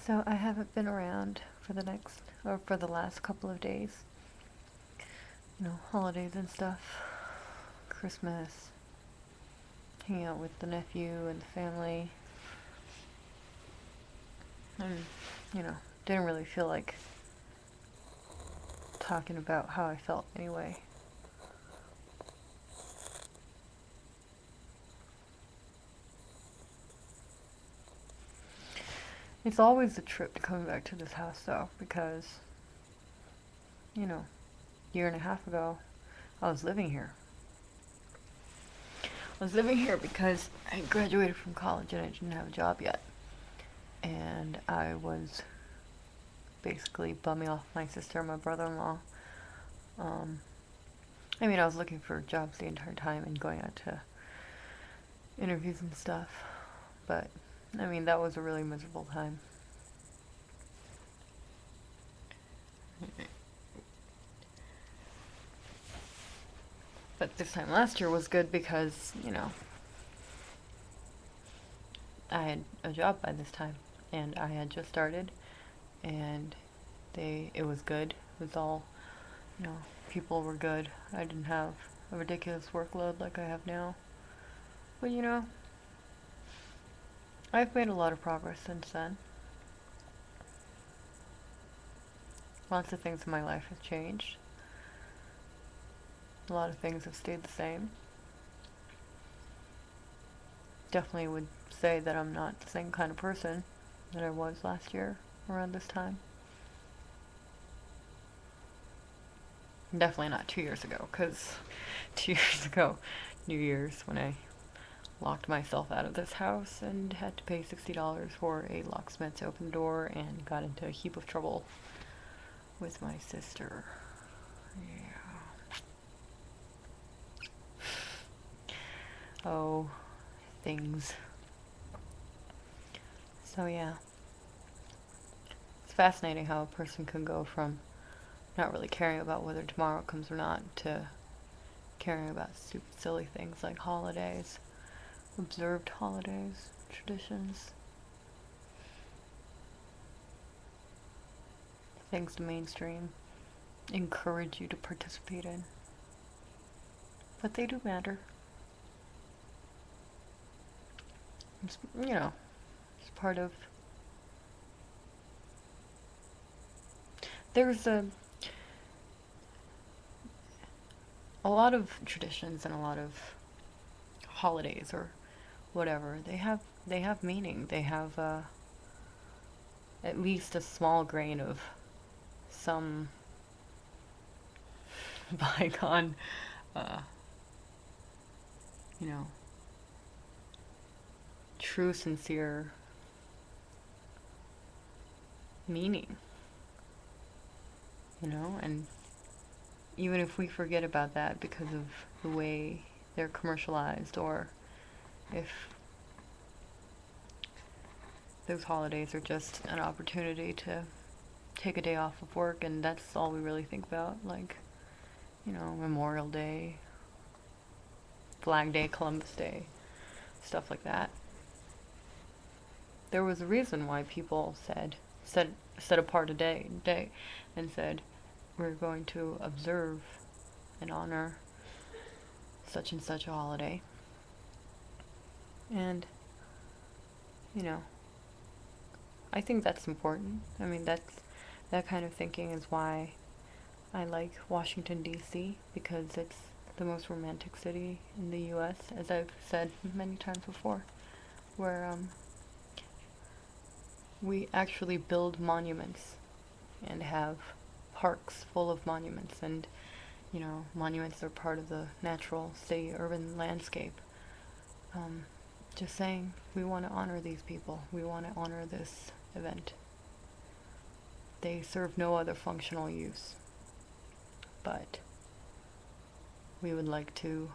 So I haven't been around for the last couple of days. Holidays and stuff. Christmas. Hanging out with the nephew and the family. And, you know, didn't really feel like talking about how I felt anyway. It's always a trip to coming back to this house though, because, year and a half ago, I was living here. I was living here because I graduated from college and I didn't have a job yet. And I was basically bumming off my sister and my brother-in-law. I was looking for jobs the entire time and going out to interviews and stuff. But, that was a really miserable time. But this time last year was good because, I had a job by this time. And I had just started. And it was good. It was all, people were good. I didn't have a ridiculous workload like I have now. But, I've made a lot of progress since then. Lots of things in my life have changed. A lot of things have stayed the same. Definitely would say that I'm not the same kind of person that I was last year around this time. Definitely not 2 years ago, because 2 years ago, New Year's, when I locked myself out of this house and had to pay $60 for a locksmith to open the door and got into a heap of trouble with my sister. Yeah. Oh, things. So yeah. It's fascinating how a person can go from not really caring about whether tomorrow comes or not to caring about stupid silly things like holidays, observed holidays, traditions, things the mainstream encourage you to participate in. But they do matter. It's part of... There's a lot of traditions and a lot of holidays or whatever. They have meaning. They have at least a small grain of some bygone, uh, true, sincere meaning. And even if we forget about that because of the way they're commercialized, or if those holidays are just an opportunity to take a day off of work and that's all we really think about, like, Memorial Day, Flag Day, Columbus Day, stuff like that. There was a reason why people set apart a day and said, we're going to observe and honor such and such a holiday. And, I think that's important. That kind of thinking is why I like Washington, D.C., because it's the most romantic city in the U.S., as I've said many times before, where we actually build monuments and have parks full of monuments, and monuments are part of the natural city-urban landscape. Just saying, we want to honor these people. We want to honor this event. They serve no other functional use, but we would like to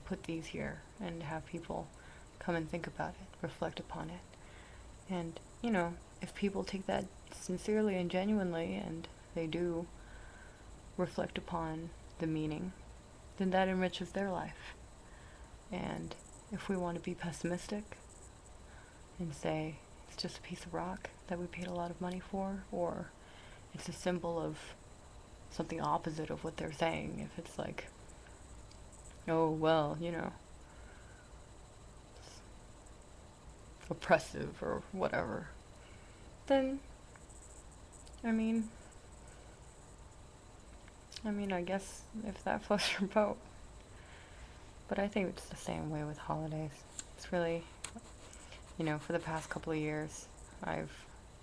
put these here and have people come and think about it, reflect upon it. And, if people take that sincerely and genuinely, and they do reflect upon the meaning, then that enriches their life. And if we want to be pessimistic and say it's just a piece of rock that we paid a lot of money for, or it's a symbol of something opposite of what they're saying. If it's like, oh, well, you know, oppressive or whatever, then, I mean, I guess if that floats your boat. But I think it's the same way with holidays. It's really, you know, for the past couple of years, I've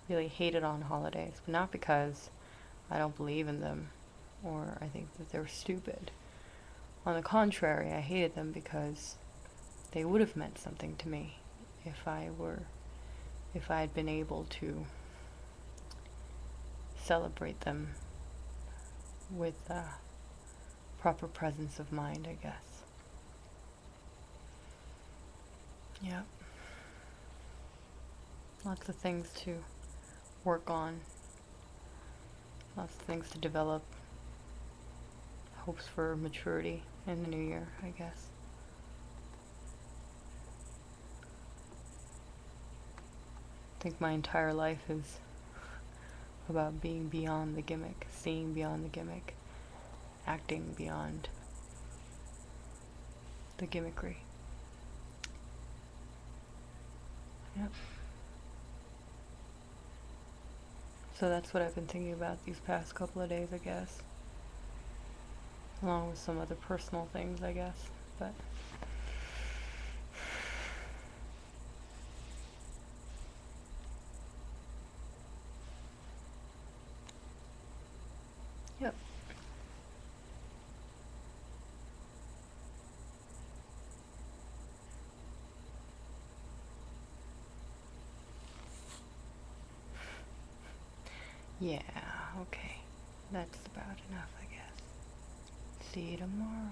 really hated on holidays, but not because I don't believe in them or I think that they're stupid. On the contrary, I hated them because they would have meant something to me if I had been able to celebrate them with proper presence of mind, I guess. Yeah. Lots of things to work on. Lots of things to develop. Hopes for maturity in the new year, I guess. I think my entire life is about being beyond the gimmick, seeing beyond the gimmick, acting beyond the gimmickry. Yep. So that's what I've been thinking about these past couple of days, I guess. Along with some other personal things, I guess. But yep. Yeah, okay. That's about enough, I guess. See you tomorrow.